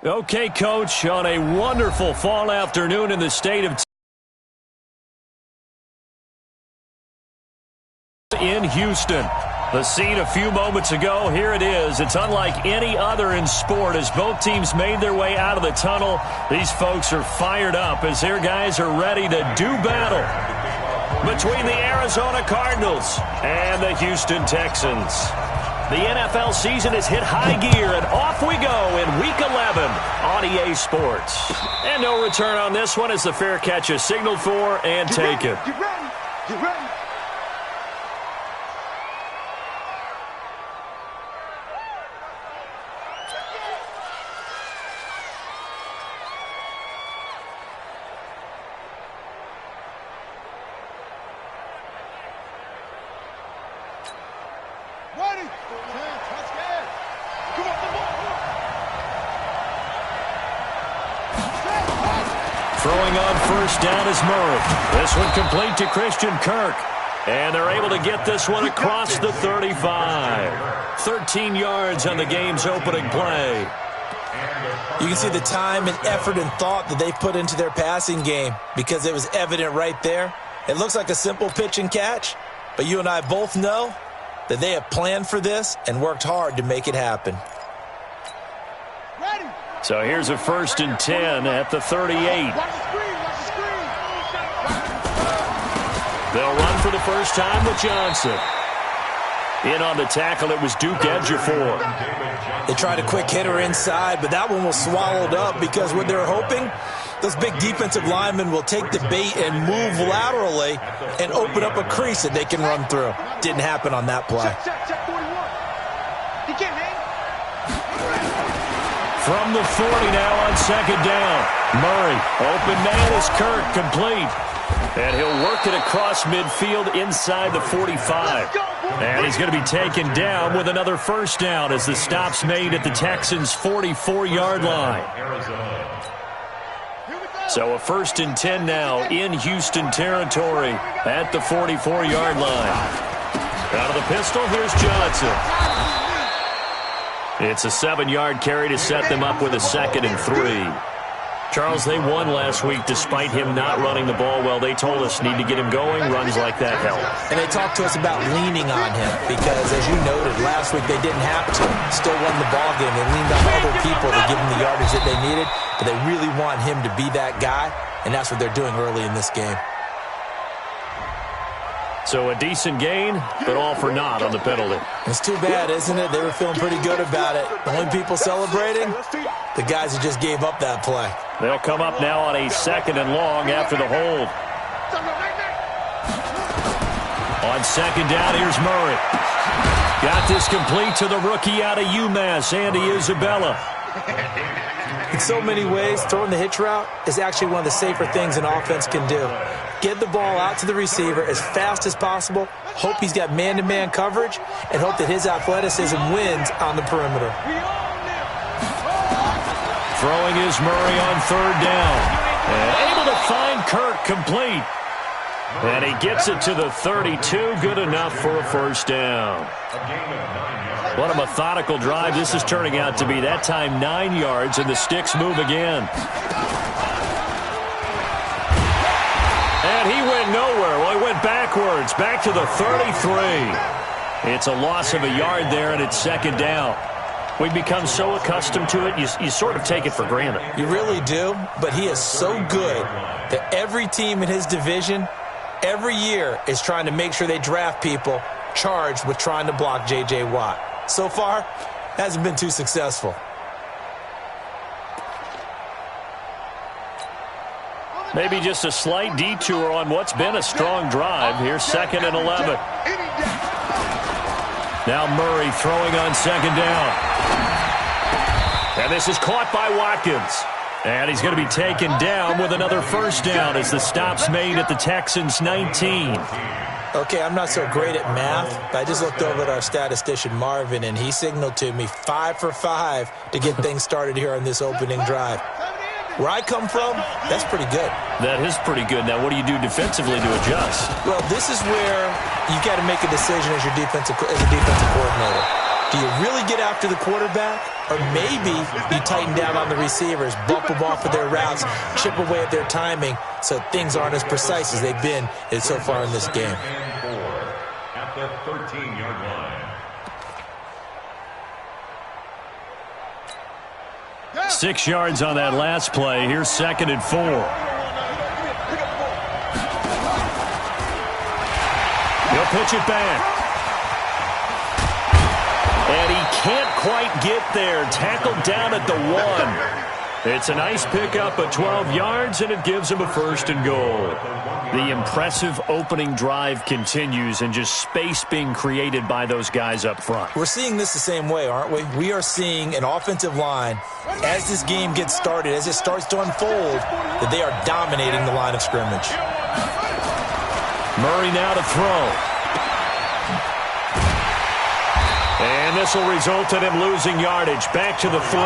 Okay, Coach, on a wonderful fall afternoon in the state of in Houston. The scene a few moments ago, here it is. It's unlike any other in sport as both teams made their way out of the tunnel. These folks are fired up as their guys are ready to do battle between the Arizona Cardinals and the Houston Texans. The NFL season has hit high gear, and off we go in Week 11 on EA Sports. And no return on this one as the fair catch is signaled for and taken. Get ready. Get ready. Throwing on first down is Murray. This one complete to Christian Kirk. And they're able to get this one across the 35. 13 yards on the game's opening play. You can see the time and effort and thought that they put into their passing game because it was evident right there. It looks like a simple pitch and catch, but you and I both know that they have planned for this and worked hard to make it happen. So here's a 1st and 10 at the 38. They'll run for the first time with Johnson. In on the tackle, it was Duke Ejiofor. They tried a quick hitter inside, but that one was swallowed up because what they're hoping, those big defensive linemen will take the bait and move laterally and open up a crease that they can run through. Didn't happen on that play. Check 41. He can't hang. From the 40 now on 2nd down. Murray, open man is Kirk, complete. And he'll work it across midfield inside the 45. And he's going to be taken down with another first down as the stop's made at the Texans' 44-yard line. So a 1st and 10 now in Houston territory at the 44-yard line. Out of the pistol, here's Johnson. It's a 7-yard carry to set them up with a 2nd and 3. Charles, they won last week despite him not running the ball well. They told us need to get him going. Runs like that help. And they talked to us about leaning on him because, as you noted, last week they didn't have to. Still won the ball game. They leaned on other people to give them the yardage that they needed, but they really want him to be that guy, and that's what they're doing early in this game. So a decent gain, but all for naught on the penalty. It's too bad, isn't it? They were feeling pretty good about it. The only people celebrating, the guys who just gave up that play. They'll come up now on a 2nd and long after the hold. On 2nd down, here's Murray. Got this complete to the rookie out of UMass, Andy Isabella. In so many ways, throwing the hitch route is actually one of the safer things an offense can do. Get the ball out to the receiver as fast as possible, hope he's got man-to-man coverage, and hope that his athleticism wins on the perimeter. Throwing is Murray on 3rd down. And able to find Kirk complete. And he gets it to the 32, good enough for a first down. What a methodical drive this is turning out to be. That time 9 yards, and the sticks move again. And he went nowhere. Well, he went backwards, back to the 33. It's a loss of a yard there, and it's 2nd down. We've become so accustomed to it, you sort of take it for granted. You really do, but he is so good that every team in his division, every year, is trying to make sure they draft people charged with trying to block J.J. Watt. So far, hasn't been too successful. Maybe just a slight detour on what's been a strong drive. Here's 2nd and 11. Now Murray throwing on 2nd down. And this is caught by Watkins. And he's going to be taken down with another first down as the stop's made at the Texans' 19. Okay, I'm not so great at math, but I just looked over at our statistician Marvin, and he signaled to me 5 for 5 to get things started here on this opening drive. Where I come from, that's pretty good. That is pretty good. Now, what do you do defensively to adjust? Well, this is where you got to make a decision as a defensive coordinator. Do you really get after the quarterback? Or maybe you tighten down on the receivers, bump them off of their routes, chip away at their timing so things aren't as precise as they've been so far in this game. At the 13-yard line. 6 yards on that last play. Here's 2nd and 4. He'll pitch it back. And he can't quite get there. Tackled down at the 1. It's a nice pickup of 12 yards, and it gives him a 1st and goal. The impressive opening drive continues, and just space being created by those guys up front. We're seeing this the same way, aren't we? We are seeing an offensive line, as this game gets started, as it starts to unfold, that they are dominating the line of scrimmage. Murray now to throw. And this will result in him losing yardage. Back to the 3.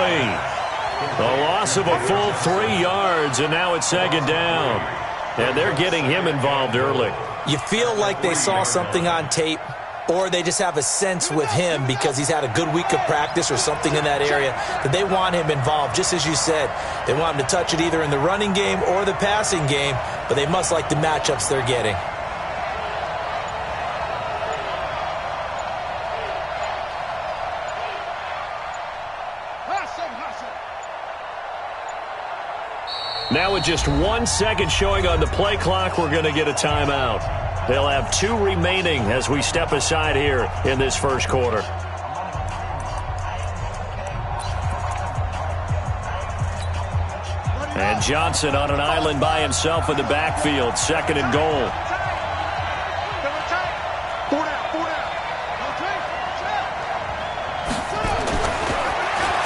A loss of a full 3 yards, and now it's 2nd down. And they're getting him involved early. You feel like they saw something on tape, or they just have a sense with him because he's had a good week of practice or something in that area that they want him involved. Just as you said, they want him to touch it either in the running game or the passing game, but they must like the matchups they're getting. Now with just 1 second showing on the play clock, we're going to get a timeout. They'll have 2 remaining as we step aside here in this first quarter. And Johnson on an island by himself in the backfield. 2nd and goal.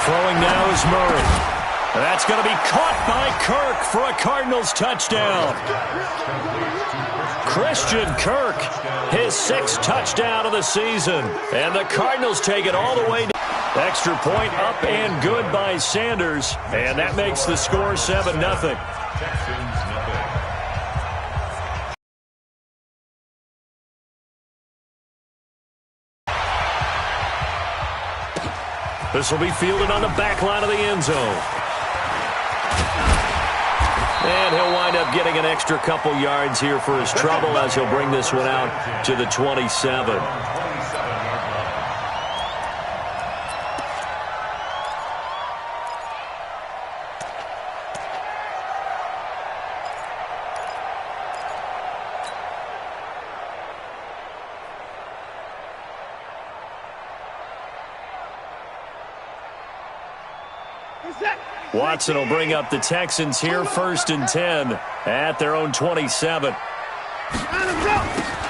Throwing now is Murray. That's going to be caught by Kirk for a Cardinals touchdown. Christian Kirk, his 6th touchdown of the season. And the Cardinals take it all the way down. Extra point up and good by Sanders. And that makes the score 7-0. This will be fielded on the back line of the end zone. And he'll wind up getting an extra couple yards here for his trouble as he'll bring this one out to the 27. Watson will bring up the Texans here, 1st and 10 at their own 27.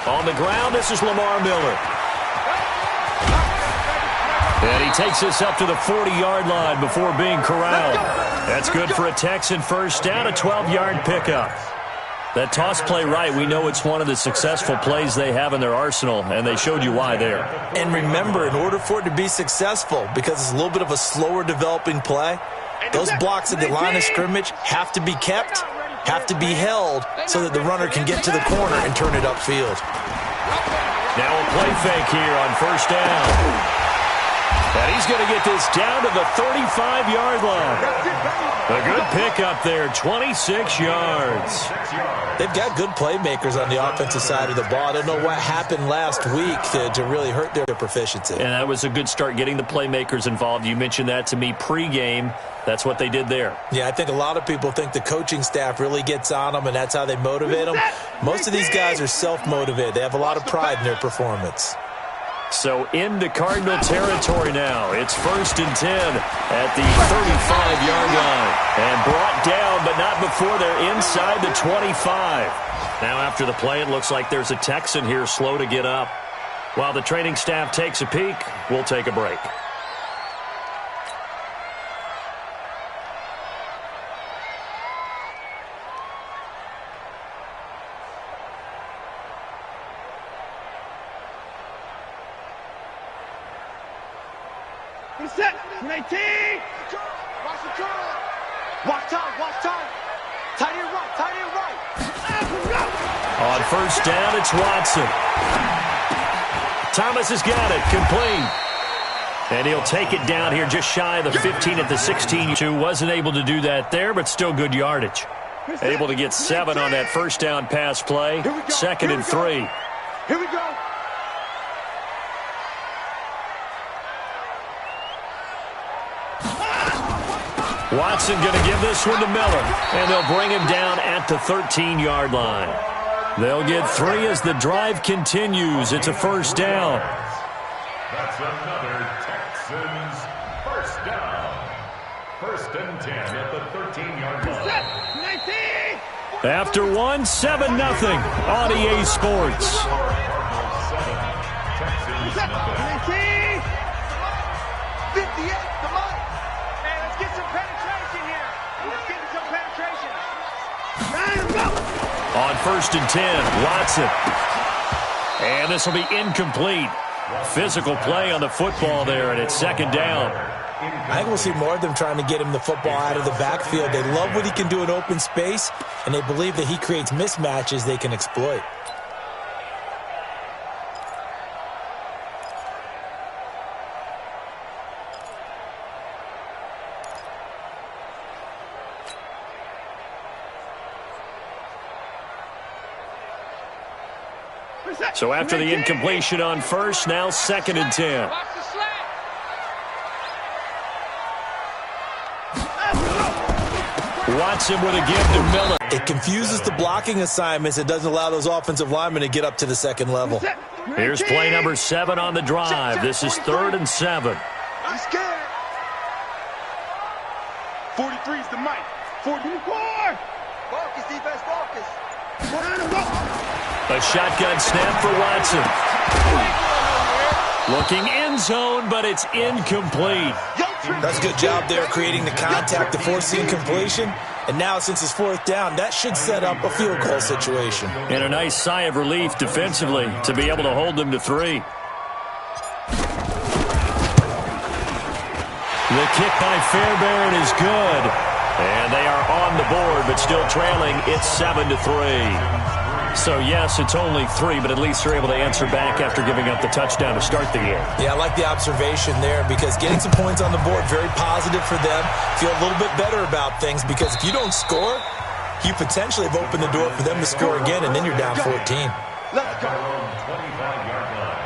On the ground, this is Lamar Miller. And he takes this up to the 40-yard line before being corralled. That's good for a Texan first down, a 12-yard pickup. That toss play right, we know it's one of the successful plays they have in their arsenal, and they showed you why there. And remember, in order for it to be successful, because it's a little bit of a slower developing play, those blocks at the line of scrimmage have to be kept, have to be held, so that the runner can get to the corner and turn it upfield. Now a play fake here on 1st down. And he's going to get this down to the 35-yard line. A good pickup there, 26 yards. They've got good playmakers on the offensive side of the ball. I don't know what happened last week to really hurt their proficiency. And that was a good start, getting the playmakers involved. You mentioned that to me pregame. That's what they did there. Yeah, I think a lot of people think the coaching staff really gets on them, and that's how they motivate them. Most of these guys are self-motivated. They have a lot of pride in their performance. So into Cardinal territory now. It's 1st and 10 at the 35-yard line. And brought down, but not before they're inside the 25. Now after the play, it looks like there's a Texan here slow to get up. While the training staff takes a peek, we'll take a break. Set. 18. Watch the turn. Watch time. Tight end right. On 1st down, it's Watson. Thomas has got it. Complete. And he'll take it down here just shy of the 15 at the 16. Wasn't able to do that there, but still good yardage. Able to get 7 on that first down pass play. 2nd and 3. Here we go. Watson going to give this one to Miller, and they'll bring him down at the 13-yard line. They'll get 3 as the drive continues. It's a first down. That's another Texans first down. 1st and 10 at the 13-yard line. After 1, 7-0 on EA Sports. Texans nothing. 58, come on. Man, let's get some penetration here. Let's get some penetration. On 1st and 10, Watson. And this will be incomplete. Physical play on the football there, and it's 2nd down. I think we'll see more of them trying to get him the football out of the backfield. They love what he can do in open space, and they believe that he creates mismatches they can exploit. So after the incompletion on 1st, now 2nd and 10. Watson with a give to Miller. It confuses the blocking assignments. It doesn't allow those offensive linemen to get up to the 2nd level. Here's play number 7 on the drive. This is 3rd and 7. I'm scared. 43 is the mic. 44. Focus, defense, focus. A shotgun snap for Watson. Looking end zone, but it's incomplete. That's a good job there creating the contact to force the incompletion. And now since it's 4th down, that should set up a field goal situation. And a nice sigh of relief defensively to be able to hold them to 3. The kick by Fairbairn is good. And they are on the board, but still trailing. It's 7-3. So, yes, it's only 3, but at least they're able to answer back after giving up the touchdown to start the game. Yeah, I like the observation there because getting some points on the board, very positive for them. Feel a little bit better about things because if you don't score, you potentially have opened the door for them to score again, and then you're down 14. Let's go. 25-yard line.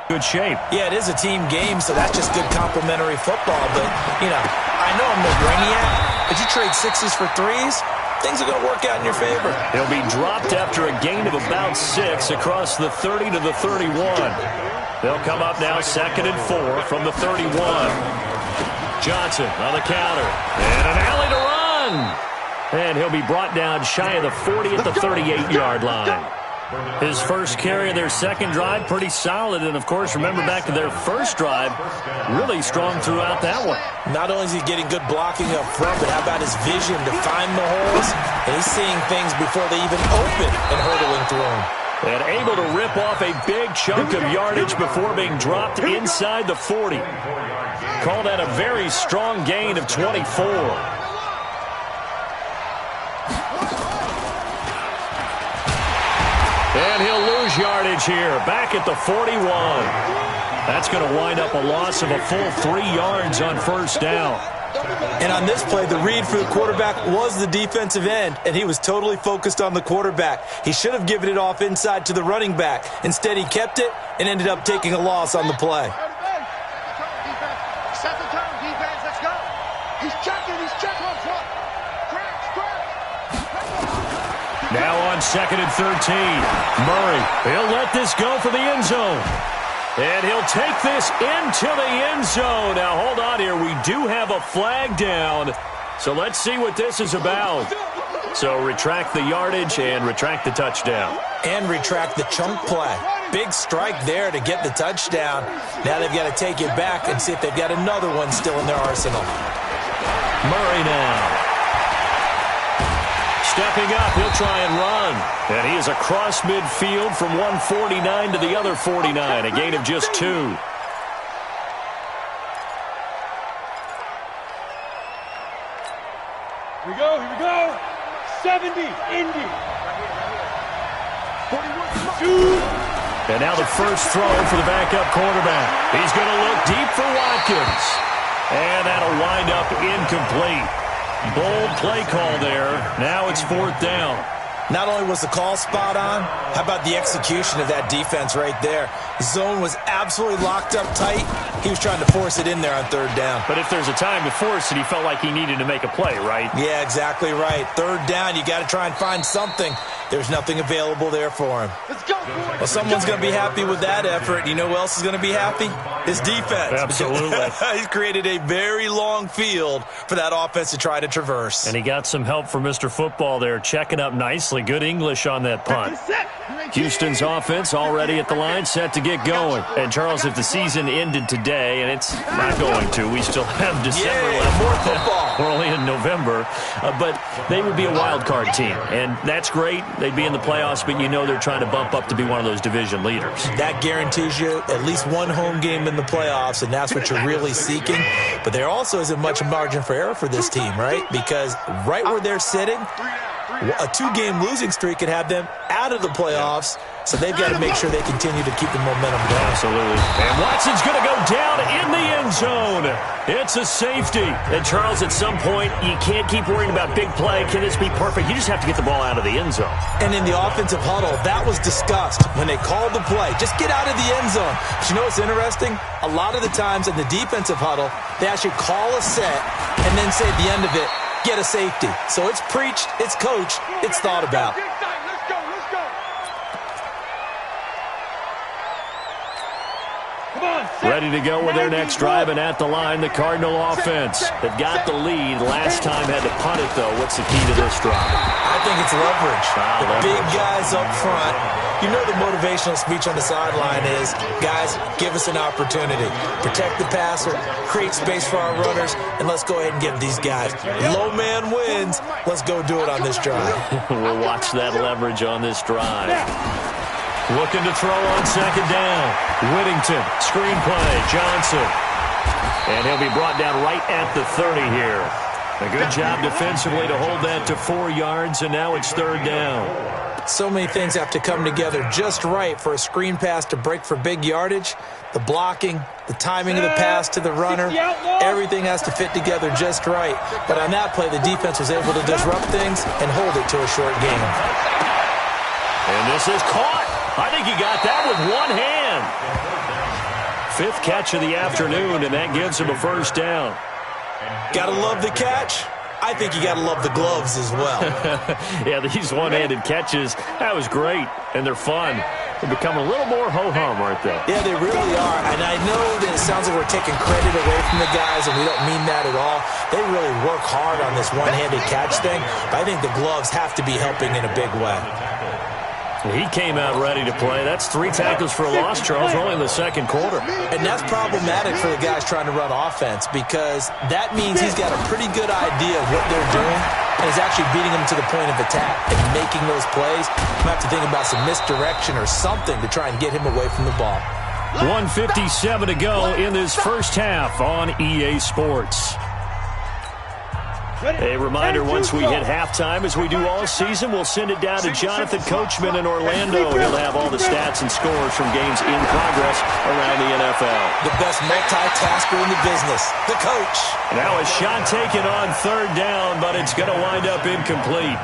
Good shape. Yeah, it is a team game, so that's just good complementary football. But, you know, I know I'm no brainiac, but you trade 6s for 3s, things are going to work out in your favor. He'll be dropped after a gain of about 6 across the 30 to the 31. They'll come up now 2nd and 4 from the 31. Johnson on the counter. And an alley to run. And he'll be brought down shy of the 40 at the 38-yard line. His first carry of their 2nd drive, pretty solid. And, of course, remember back to their first drive, really strong throughout that one. Not only is he getting good blocking up front, but how about his vision to find the holes? And he's seeing things before they even open and hurdling through them. And able to rip off a big chunk of yardage before being dropped inside the 40. Call that a very strong gain of 24. And he'll lose yardage here, back at the 41. That's going to wind up a loss of a full 3 yards on 1st down. And on this play, the read for the quarterback was the defensive end, and he was totally focused on the quarterback. He should have given it off inside to the running back. Instead, he kept it and ended up taking a loss on the play. Set the tone, defense, let's go. He's checking on front. Now on 2nd and 13. Murray, he'll let this go for the end zone. And he'll take this into the end zone. Now, hold on here. We do have a flag down. So let's see what this is about. So retract the yardage and retract the touchdown. And retract the chunk play. Big strike there to get the touchdown. Now they've got to take it back and see if they've got another one still in their arsenal. Murray now. Stepping up, he'll try and run. And he is across midfield from 149 to the other 49, a gain of just 2. Here we go, here we go. 70, Indy. 41, And now the first throw for the backup quarterback. He's going to look deep for Watkins. And that'll wind up incomplete. Bold play call there. Now it's 4th down. Not only was the call spot on, how about the execution of that defense right there? The zone was absolutely locked up tight. He was trying to force it in there on 3rd down. But if there's a time to force it, he felt like he needed to make a play, right? Yeah, exactly right. 3rd down, you got to try and find something. There's nothing available there for him. let's go, boys. Well, someone's going to be happy with that effort. You know who else is going to be happy? His defense. Absolutely. He's created a very long field for that offense to try to traverse. And he got some help from Mr. Football there, checking up nicely. Good English on that punt. Houston's offense already at the line, set to get going. And, Charles, if the season ended today, and it's not going to, we still have December left. More football. We're only in November. But they would be a wild card team. And that's great. They'd be in the playoffs, but you know they're trying to bump up to be one of those division leaders. That guarantees you at least one home game in the playoffs, and that's what you're really seeking. But there also isn't much margin for error for this team, right? Because right where they're sitting, a 2-game losing streak could have them out of the playoffs, so they've got to make sure they continue to keep the momentum going. Absolutely. And Watson's going to go down in the end zone. It's a safety. And, Charles, at some point, you can't keep worrying about big play. Can this be perfect? You just have to get the ball out of the end zone. And in the offensive huddle, that was discussed when they called the play. Just get out of the end zone. But you know what's interesting? A lot of the times in the defensive huddle, they actually call a set and then say at the end of it, get a safety. So it's preached, it's coached, it's thought about. Let's go, let's go. Come on, Ready to go with their next drive, and at the line, the Cardinal offense. They've got the lead. Last time had to punt it, though. What's the key to this drive? I think it's leverage. The leverage. big guys up front. You know the motivational speech on the sideline is, guys, give us an opportunity. Protect the passer, create space for our runners, and let's go ahead and get these guys. Low man wins. Let's go do it on this drive. We'll watch that leverage on this drive. Looking to throw on 2nd down. Whittington, screenplay, Johnson. And he'll be brought down right at the 30 here. A good job defensively to hold that to 4 yards, and now it's 3rd down. So many things have to come together just right for a screen pass to break for big yardage. The blocking, the timing of the pass to the runner, everything has to fit together just right. But on that play, the defense was able to disrupt things and hold it to a short game. And this is caught. I think he got that with one hand. 5th catch of the afternoon, and that gives him a 1st down. Gotta love the catch. I think you gotta love the gloves as well. Yeah, these one-handed catches, that was great, and they're fun. They become a little more ho-hum, aren't they? Yeah, they really are. And I know that it sounds like we're taking credit away from the guys, and we don't mean that at all. They really work hard on this one-handed catch thing, but I think the gloves have to be helping in a big way. He came out ready to play. That's 3 tackles for a loss, Charles. We're only in the 2nd quarter. And that's problematic for the guys trying to run offense, because that means he's got a pretty good idea of what they're doing and is actually beating them to the point of attack and making those plays. You have to think about some misdirection or something to try and get him away from the ball. 1:57 to go in this first half on EA Sports. A reminder, once we hit halftime, as we do all season, we'll send it down to Jonathan Coachman in Orlando. He'll have all the stats and scores from games in progress around the NFL. The best multitasker in the business, the coach. Now a shot taken on 3rd down, but it's going to wind up incomplete.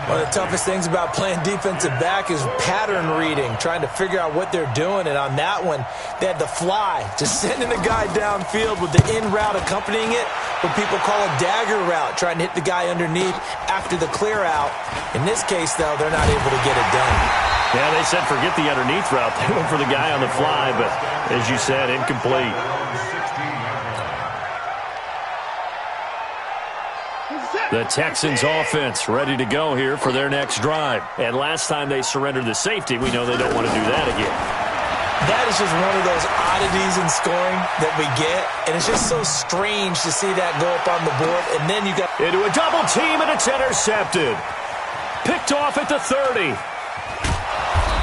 One of the toughest things about playing defensive back is pattern reading, trying to figure out what they're doing. And on that one, they had the fly, just sending the guy downfield with the in route accompanying it, what people call a dagger route, trying to hit the guy underneath after the clear out. In this case, though, they're not able to get it done. Yeah, they said forget the underneath route. They went for the guy on the fly, but as you said, incomplete. The Texans offense ready to go here for their next drive. And last time they surrendered the safety, we know they don't want to do that again. That is just one of those oddities in scoring that we get. And it's just so strange to see that go up on the board. And then you got into a double team, and it's intercepted. Picked off at the 30.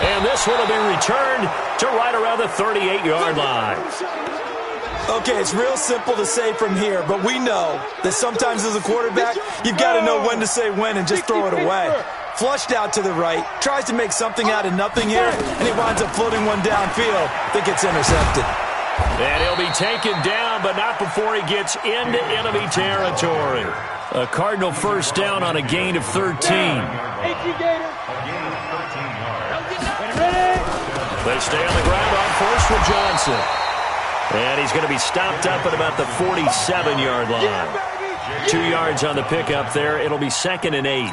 And this one will be returned to right around the 38-yard line. Okay, it's real simple to say from here, but we know that sometimes as a quarterback, you've got to know when to say when and just throw it away. Flushed out to the right, tries to make something out of nothing here, and he winds up floating one downfield that gets intercepted. And he'll be taken down, but not before he gets into enemy territory. A Cardinal first down on a gain of 13. They stay on the ground on first with Johnson. And he's going to be stopped up at about the 47-yard line. 2 yards on the pickup there. It'll be 2nd and 8.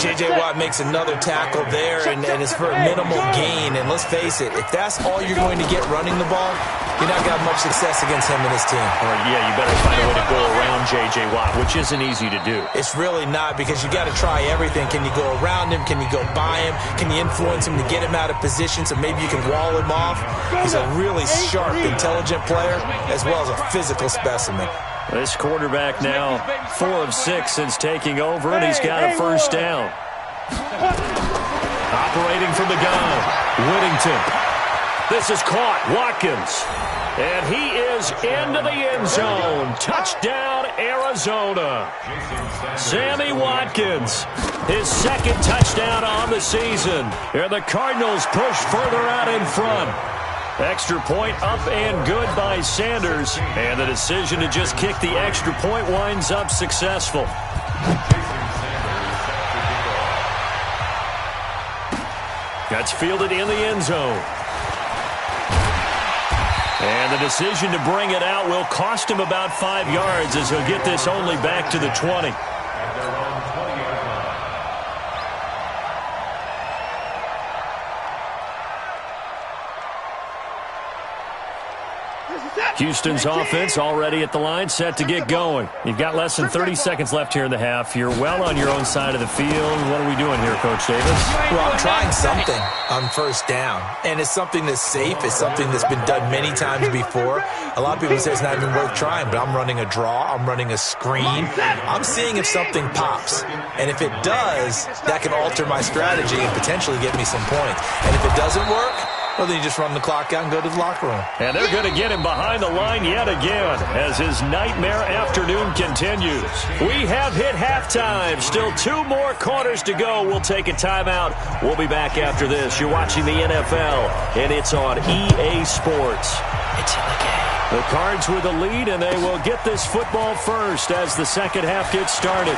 J.J. Watt makes another tackle there, and it's for a minimal gain. And let's face it, if that's all you're going to get running the ball, you're not going to have much success against him and his team. Yeah, you better find a way to go around J.J. Watt, which isn't easy to do. It's really not, because you got to try everything. Can you go around him? Can you go by him? Can you influence him to get him out of position so maybe you can wall him off? He's a really sharp, intelligent player, as well as a physical specimen. This quarterback now 4 of 6 since taking over, and he's got a first down. Operating from the gun, Whittington. This is caught, Watkins. And he is into the end zone. Touchdown, Arizona. Sammy Watkins, his 2nd touchdown on the season. And the Cardinals push further out in front. Extra point up and good by Sanders. And the decision to just kick the extra point winds up successful. That's fielded in the end zone. And the decision to bring it out will cost him about 5 yards, as he'll get this only back to the 20. Houston's offense already at the line, set to get going. You've got less than 30 seconds left here in the half. You're well on your own side of the field. What are we doing here, Coach Davis? Well, I'm trying something on first down, and it's something that's safe. It's something that's been done many times before. A lot of people say it's not even worth trying, but I'm running a draw. I'm running a screen. I'm seeing if something pops, and if it does, that can alter my strategy and potentially get me some points. And if it doesn't work, well, then you just run the clock out and go to the locker room. And they're going to get him behind the line yet again as his nightmare afternoon continues. We have hit halftime. Still 2 more quarters to go. We'll take a timeout. We'll be back after this. You're watching the NFL, and it's on EA Sports. It's in the game. The Cards with the lead, and they will get this football first as the second half gets started.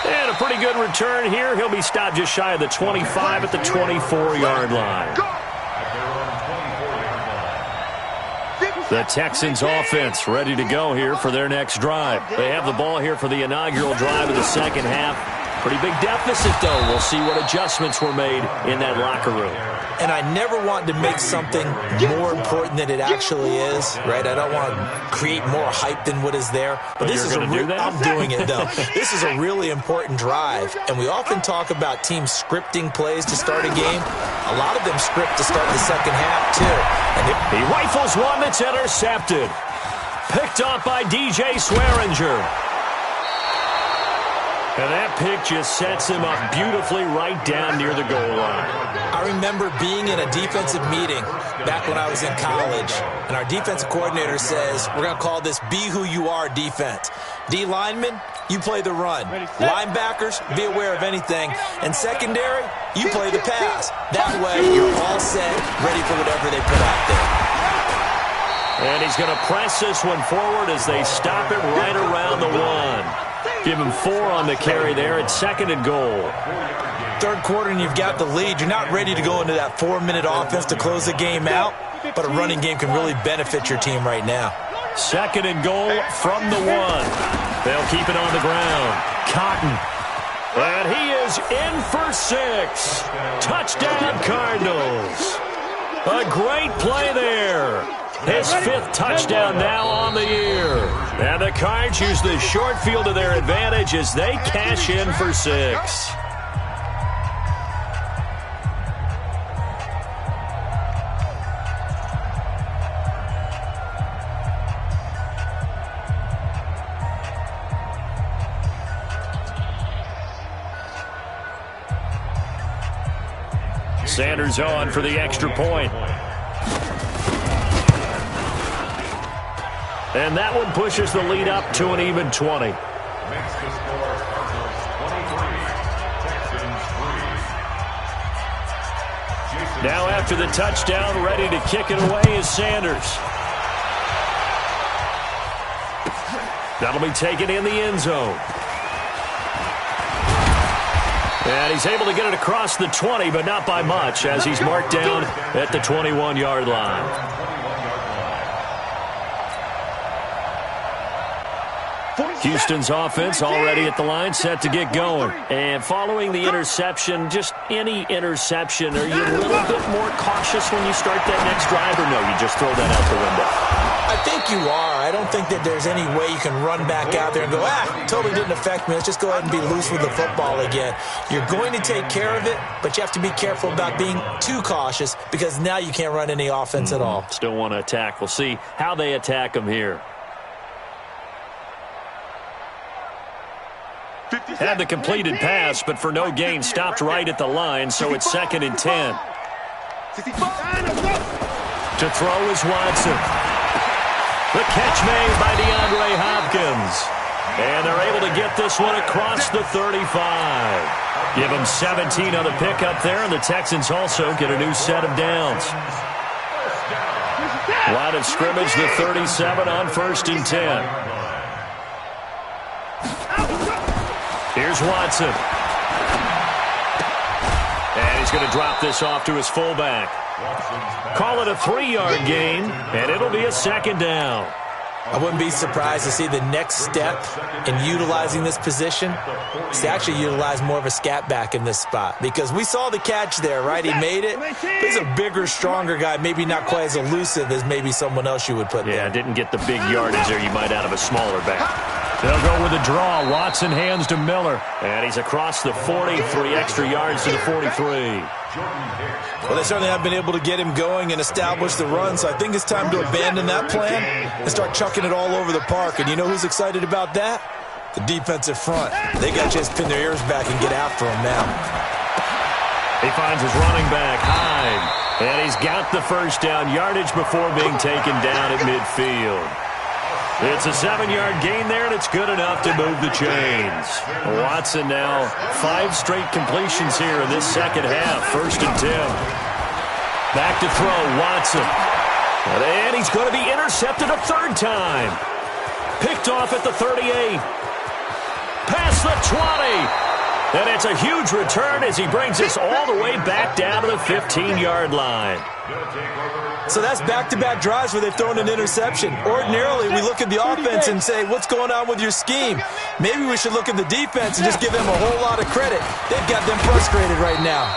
And a pretty good return here. He'll be stopped just shy of the 25 at the 24-yard line. The Texans offense ready to go here for their next drive. They have the ball here for the inaugural drive of the second half. Pretty big deficit, though. We'll see what adjustments were made in that locker room. And I never want to make something more important than it actually is, right? I don't want to create more hype than what is there. But this is I'm doing it, though. This is a really important drive. And we often talk about teams scripting plays to start a game. A lot of them script to start the second half, too. And he rifles one that's intercepted. Picked off by DJ Swearinger. And that pick just sets him up beautifully right down near the goal line. I remember being in a defensive meeting back when I was in college, and our defensive coordinator says, we're going to call this Be Who You Are defense. D linemen, you play the run. Linebackers, be aware of anything. And secondary, you play the pass. That way, you're all set, ready for whatever they put out there. And he's going to press this one forward as they stop it right around the 1. Give him 4 on the carry there at 2nd and goal. Third quarter and you've got the lead. You're not ready to go into that 4-minute offense to close the game out, but a running game can really benefit your team right now. 2nd and goal from the 1. They'll keep it on the ground. Cotton. And he is in for 6. Touchdown, Cardinals. A great play there. His 5th touchdown now on the year. And the Cards use the short field to their advantage as they cash in for 6. Sanders on for the extra point. And that one pushes the lead up to an even 20. Makes the score Cardinals 23, Texans 3. Now after the touchdown, ready to kick it away is Sanders. That'll be taken in the end zone. And he's able to get it across the 20, but not by much, as he's marked down at the 21-yard line. Houston's offense already at the line, set to get going. And following the interception, just any interception, are you a little bit more cautious when you start that next drive, or no, you just throw that out the window? I think you are. I don't think that there's any way you can run back out there and go, totally didn't affect me. Let's just go ahead and be loose with the football again. You're going to take care of it, but you have to be careful about being too cautious because now you can't run any offense at all. Still want to attack. We'll see how they attack them here. Had the completed pass, but for no gain, stopped right at the line, so it's 2nd and 10. To throw is Watson. The catch made by DeAndre Hopkins. And they're able to get this one across the 35. Give them 17 on the pickup there, and the Texans also get a new set of downs. Line of scrimmage, the 37 on 1st and 10. Here's Watson. And he's going to drop this off to his fullback. Call it a 3-yard gain, and it'll be a 2nd down. I wouldn't be surprised to see the next step in utilizing this position is to actually utilize more of a scat back in this spot. Because we saw the catch there, right? He made it. He's a bigger, stronger guy, maybe not quite as elusive as maybe someone else you would put there. Yeah, didn't get the big yardage there you might out of a smaller back. They'll go with a draw. Watson hands to Miller. And he's across the 40, 3 extra yards to the 43. Well, they certainly have been able to get him going and establish the run, so I think it's time to abandon that plan and start chucking it all over the park. And you know who's excited about that? The defensive front. They got a chance to pin their ears back and get after him now. He finds his running back, Hyde. And he's got the first down yardage before being taken down at midfield. It's a 7-yard gain there, and it's good enough to move the chains. Watson now 5 straight completions here in this second half. 1st and 10. Back to throw, Watson. And he's going to be intercepted a 3rd time. Picked off at the 38. Past the 20. And it's a huge return as he brings us all the way back down to the 15-yard line. So that's back-to-back drives where they've thrown an interception. Ordinarily, we look at the offense and say, what's going on with your scheme? Maybe we should look at the defense and just give them a whole lot of credit. They've got them frustrated right now.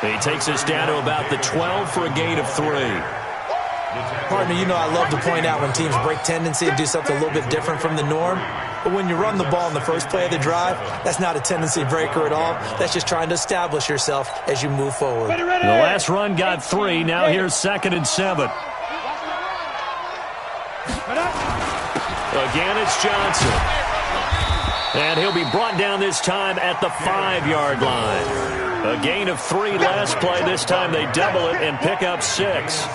He takes us down to about the 12 for a gain of 3. Pardon me, you know I love to point out when teams break tendency and do something a little bit different from the norm. But when you run the ball in the first play of the drive, that's not a tendency breaker at all. That's just trying to establish yourself as you move forward. The last run got 3. Now here's 2nd and 7. Again, it's Johnson. And he'll be brought down this time at the 5-yard line. A gain of 3 last play. This time they double it and pick up 6.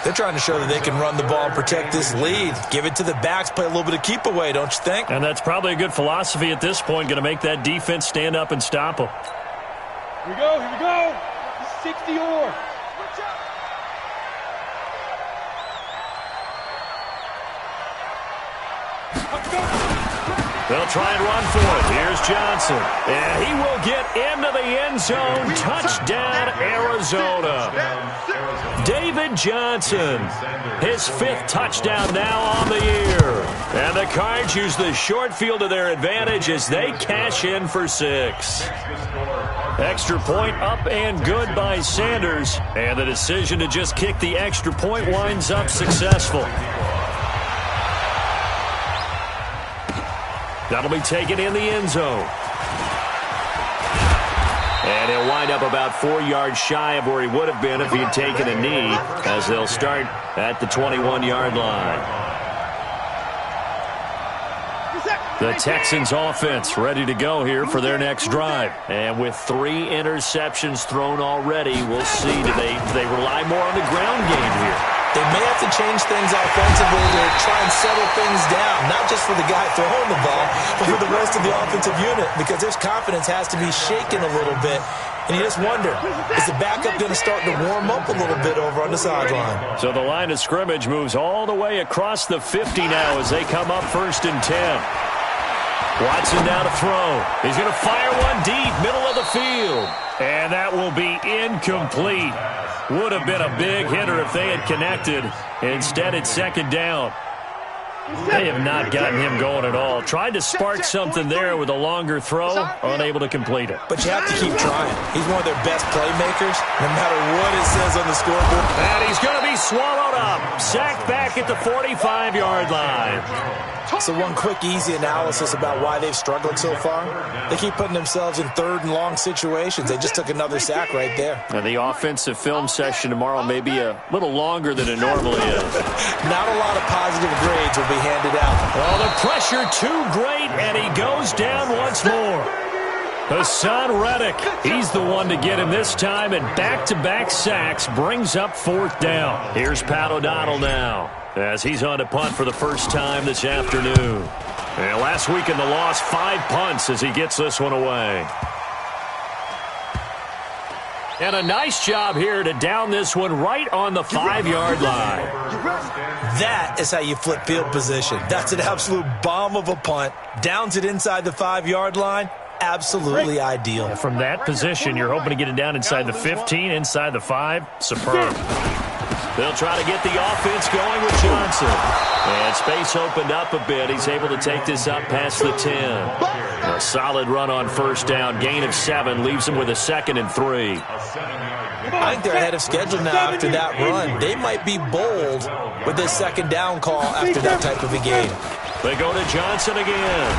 They're trying to show that they can run the ball and protect this lead. Give it to the backs, play a little bit of keep away, don't you think? And that's probably a good philosophy at this point, going to make that defense stand up and stop them. Here we go, here we go. 60 or. They'll try and run for it. Here's Johnson. And he will get into the end zone. Touchdown, Arizona. David Johnson, his 5th touchdown now on the year. And the Cards use the short field to their advantage as they cash in for 6. Extra point up and good by Sanders. And the decision to just kick the extra point winds up successful. That'll be taken in the end zone. And he'll wind up about 4 yards shy of where he would have been if he had taken a knee, as they'll start at the 21-yard line. The Texans offense ready to go here for their next drive. And with 3 interceptions thrown already, we'll see. Do they rely more on the ground game here? They may have to change things offensively to try and settle things down, not just for the guy throwing the ball, but for the rest of the offensive unit, because his confidence has to be shaken a little bit. And you just wonder, is the backup going to start to warm up a little bit over on the sideline? So the line of scrimmage moves all the way across the 50 now as they come up 1st and 10. Watson now to throw. He's going to fire one deep, middle of the field. And that will be incomplete. Would have been a big hitter if they had connected. Instead, it's 2nd down. They have not gotten him going at all. Tried to spark something there with a longer throw, unable to complete it. But you have to keep trying. He's one of their best playmakers, no matter what it says on the scoreboard. And he's going to be swallowed up. Sacked back at the 45-yard line. So one quick, easy analysis about why they've struggled so far. They keep putting themselves in 3rd and long situations. They just took another sack right there. And the offensive film session tomorrow may be a little longer than it normally is. Not a lot of positive grades will be handed out. Well, the pressure too great, and he goes down once more. Hassan Reddick, he's the one to get him this time, and back-to-back sacks brings up 4th down. Here's Pat O'Donnell now, as he's on to punt for the first time this afternoon. And last week in the loss, 5 punts as he gets this one away. And a nice job here to down this one right on the 5-yard line. That is how you flip field position. That's an absolute bomb of a punt. Downs it inside the 5-yard line. Absolutely ideal. From that position, you're hoping to get it down inside the 15, inside the 5. Superb. They'll try to get the offense going with Johnson. And space opened up a bit. He's able to take this up past the 10. A solid run on 1st down. Gain of 7 leaves him with a 2nd and 3. I think they're ahead of schedule now after that run. They might be bold with this 2nd down call after that type of a game. They go to Johnson again.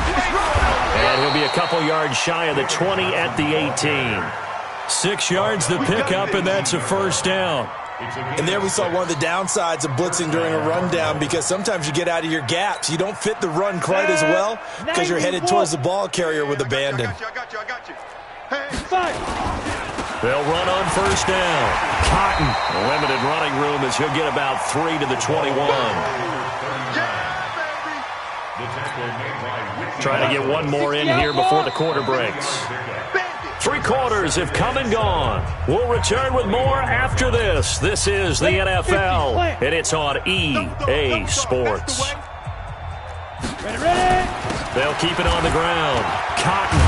And he'll be a couple yards shy of the 20 at the 18. 6 yards to pick up, and that's a 1st down. And there we saw one of the downsides of blitzing during a rundown, because sometimes you get out of your gaps. You don't fit the run quite as well because you're headed towards the ball carrier with abandon. I got you. Hey, they'll run on 1st down. Cotton, limited running room as he'll get about 3 to the 21. Trying to get one more in here before the quarter breaks. 3 quarters have come and gone. We'll return with more after this. This is the NFL, and it's on EA Sports. They'll keep it on the ground. Cotton.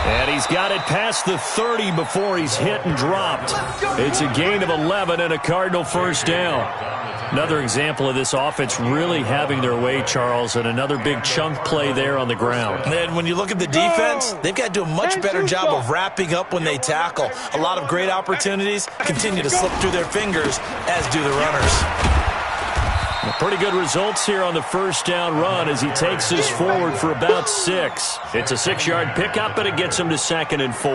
And he's got it past the 30 before he's hit and dropped. It's a gain of 11 and a Cardinal 1st down. Another example of this offense really having their way, Charles, and another big chunk play there on the ground. And when you look at the defense, they've got to do a much better job of wrapping up when they tackle. A lot of great opportunities continue to slip through their fingers, as do the runners. Pretty good results here on the 1st down run as he takes this forward for about 6. It's a 6-yard pickup, and it gets him to 2nd and 4.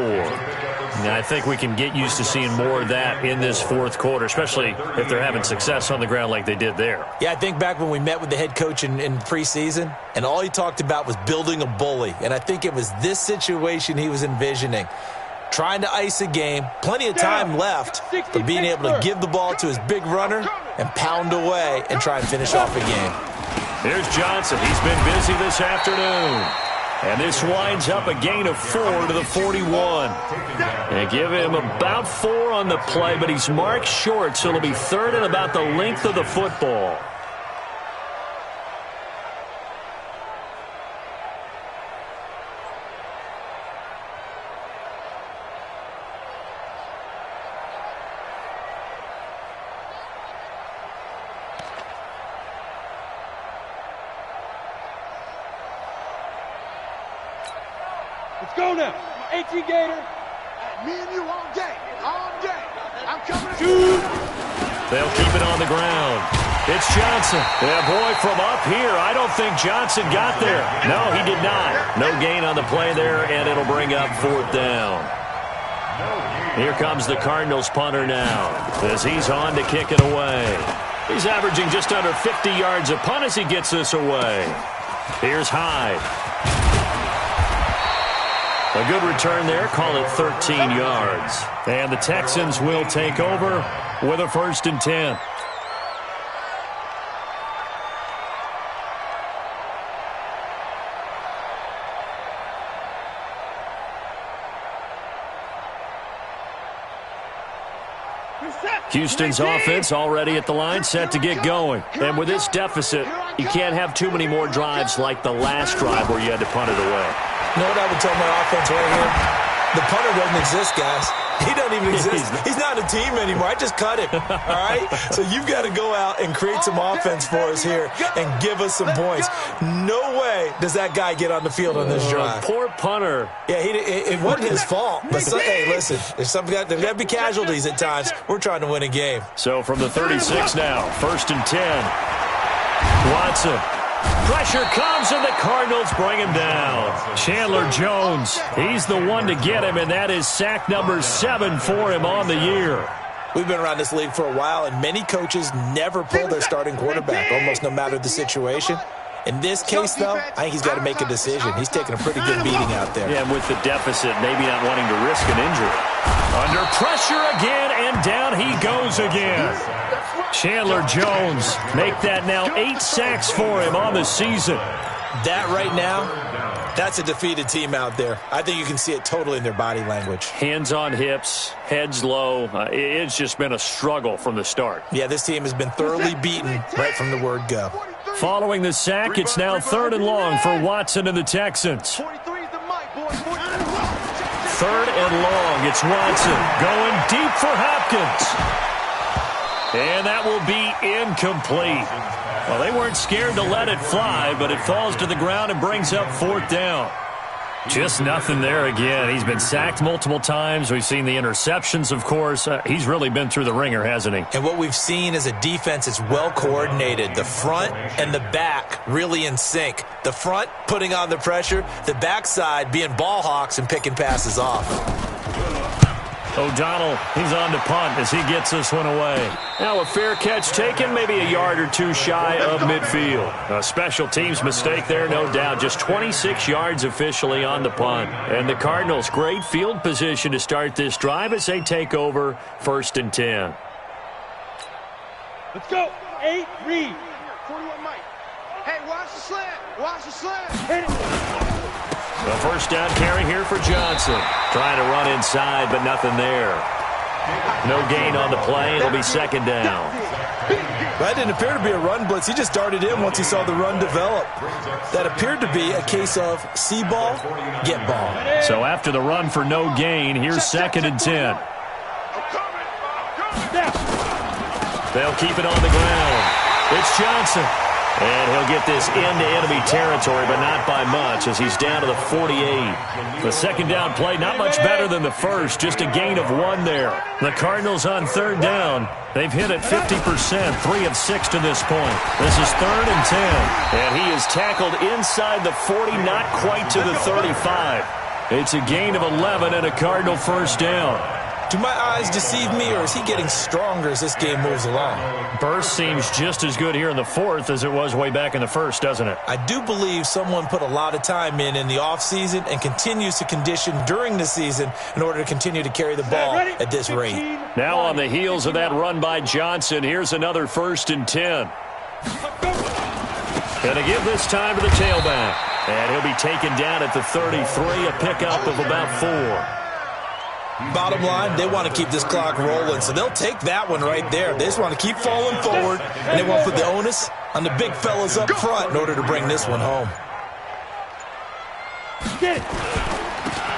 Now, I think we can get used to seeing more of that in this 4th quarter, especially if they're having success on the ground like they did there. Yeah, I think back when we met with the head coach in preseason, and all he talked about was building a bully. And I think it was this situation he was envisioning. Trying to ice a game, plenty of time left, but being able to give the ball to his big runner and pound away and try and finish off a game. Here's Johnson. He's been busy this afternoon. And this winds up a gain of 4 to the 41. And give him about 4 on the play, but he's marked short, so it'll be 3rd and about the length of the football. let's go now. 18 Gator. Me and you all day. All day. I'm coming to you. They'll keep it on the ground. It's Johnson. Yeah, boy, from up here, I don't think Johnson got there. No, he did not. No gain on the play there, and it'll bring up 4th down. Here comes the Cardinals punter now as he's on to kick it away. He's averaging just under 50 yards a punt as he gets this away. Here's Hyde. A good return there. Call it 13 yards. And the Texans will take over with a 1st and 10. Houston's offense already at the line, set to get going. And with this deficit, you can't have too many more drives like the last drive where you had to punt it away. You know what I would tell my offense right here? The punter doesn't exist, guys. He doesn't even exist. He's not a team anymore. I just cut him, all right? So you've got to go out and create some offense for us here and give us some points. No way does that guy get on the field on this drive. Poor punter. Yeah, it wasn't his fault. But, hey, listen, there's got to be casualties at times. We're trying to win a game. So from the 36 now, 1st and 10. Watson. Pressure comes, and the Cardinals bring him down. Chandler Jones, he's the one to get him, and that is sack number 7 for him on the year. We've been around this league for a while, and many coaches never pull their starting quarterback, almost no matter the situation. In this case, though, I think he's got to make a decision. He's taking a pretty good beating out there. Yeah, and with the deficit, maybe not wanting to risk an injury. Under pressure again, and down he goes again. Chandler Jones, make that now 8 sacks for him on the season. That right now, that's a defeated team out there. I think you can see it totally in their body language. Hands on hips, heads low. It's just been a struggle from the start. Yeah, this team has been thoroughly beaten right from the word go. Following the sack, it's now 3rd and long for Watson and the Texans. 3rd and long, it's Watson going deep for Hopkins. And that will be incomplete. Well, they weren't scared to let it fly, but it falls to the ground and brings up 4th down. Just nothing there again. He's been sacked multiple times. We've seen the interceptions, of course. He's really been through the ringer, hasn't he? And what we've seen is a defense that's well coordinated. The front and the back really in sync. The front putting on the pressure, the backside being ball hawks and picking passes off. O'Donnell, he's on to punt as he gets this one away. Now a fair catch taken, maybe a yard or two shy of midfield. A special teams mistake there, no doubt. Just 26 yards officially on the punt. And the Cardinals, great field position to start this drive as they take over 1st and 10. Let's go. 8, read. 41 Mike. Hey, watch the slant. Watch the slant. Hit it. The 1st down carry here for Johnson. Trying to run inside, but nothing there. No gain on the play. It'll be 2nd down. That didn't appear to be a run blitz. He just darted in once he saw the run develop. That appeared to be a case of see ball, get ball. So after the run for no gain, here's 2nd and 10. They'll keep it on the ground. It's Johnson. And he'll get this into enemy territory, but not by much as he's down to the 48. The 2nd down play, not much better than the first, just a gain of 1 there. The Cardinals on 3rd down. They've hit it 50%, 3 of 6 to this point. This is 3rd and 10. And he is tackled inside the 40, not quite to the 35. It's a gain of 11 and a Cardinal 1st down. Do my eyes deceive me, or is he getting stronger as this game moves along? Burst seems just as good here in the 4th as it was way back in the 1st, doesn't it? I do believe someone put a lot of time in the offseason and continues to condition during the season in order to continue to carry the ball at this rate. Now on the heels of that run by Johnson, here's another 1st and 10. Going to give this time to the tailback. And he'll be taken down at the 33, a pickup of about 4. Bottom line, they want to keep this clock rolling, so they'll take that one right there. They just want to keep falling forward, and they want to put the onus on the big fellas up front in order to bring this one home.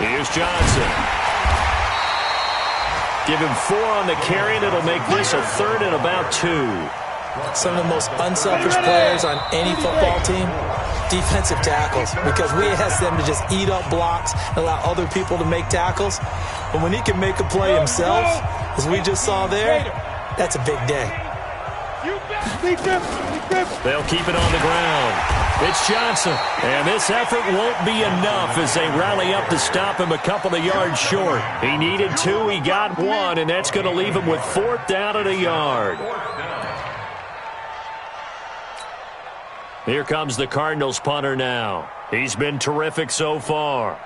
Here's Johnson. Give him 4 on the carry, and it'll make this a 3rd and about 2. Some of the most unselfish players on any football team, defensive tackles, because we ask them to just eat up blocks and allow other people to make tackles. But when he can make a play himself, as we just saw there, that's a big day. They'll keep it on the ground. It's Johnson, and this effort won't be enough as they rally up to stop him a couple of yards short. He needed 2, he got 1, and that's going to leave him with 4th down at a yard. Here comes the Cardinals punter now. He's been terrific so far.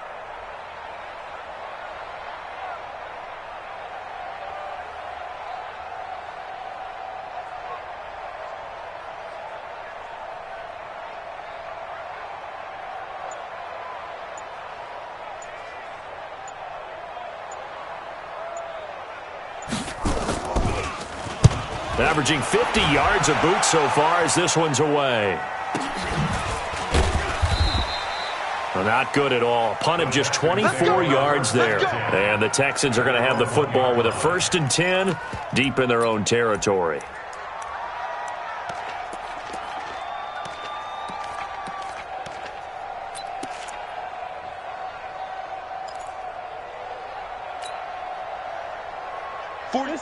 Averaging 50 yards a boot so far as this one's away. Well, not good at all. Punt of just 24 yards there. And the Texans are going to have the football with a 1st and 10 deep in their own territory.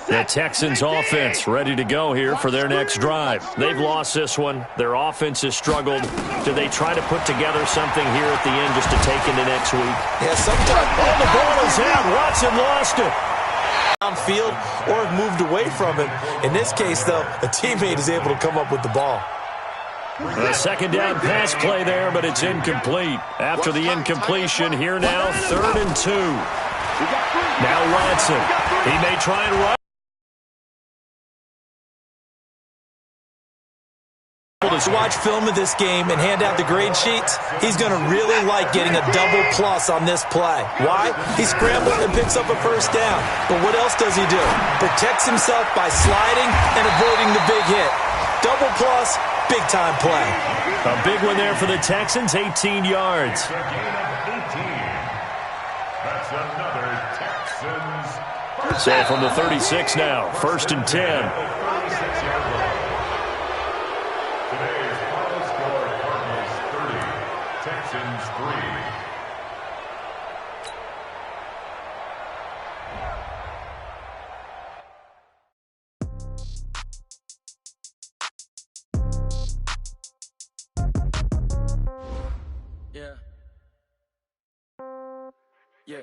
The Texans offense ready to go here for their next drive. They've lost this one. Their offense has struggled. Do they try to put together something here at the end just to take into next week? Yeah, sometimes. Oh, the ball is out. Watson lost it. Downfield or have moved away from it. In this case, though, a teammate is able to come up with the ball. A 2nd down pass play there, but it's incomplete. After the incompletion, here now, 3rd and 2. Now Watson. He may try and run. To watch film of this game and hand out the grade sheets, he's going to really like getting a double plus on this play. Why? He scrambles and picks up a 1st down. But what else does he do? Protects himself by sliding and avoiding the big hit. Double plus, big-time play. A big one there for the Texans, 18 yards. That's another Texans. So from the 36 now, 1st and 10. Today's final score, Cardinals 30, Texans 3. Yeah. Yeah,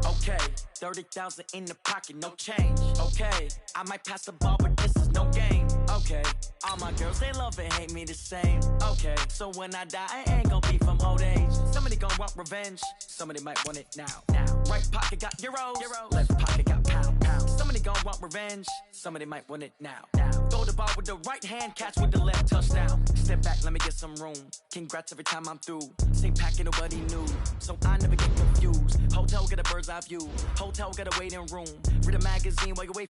okay. 30,000 in the pocket, no change. Okay, I might pass the ball, but this is no game. Okay, all my girls, they love and hate me the same. Okay, so when I die, I ain't gonna be from old age. Somebody gonna want revenge, somebody might want it now. Right pocket got euros, left pocket got pounds. Somebody gonna want revenge, somebody might want it now. Throw the ball with the right hand, catch with the left, touchdown. Step back, let me get some room. Congrats every time I'm through. Same packet, nobody knew, so I never get confused. Hotel get a bird's eye view. Hotel get a waiting room. Read a magazine while you wait.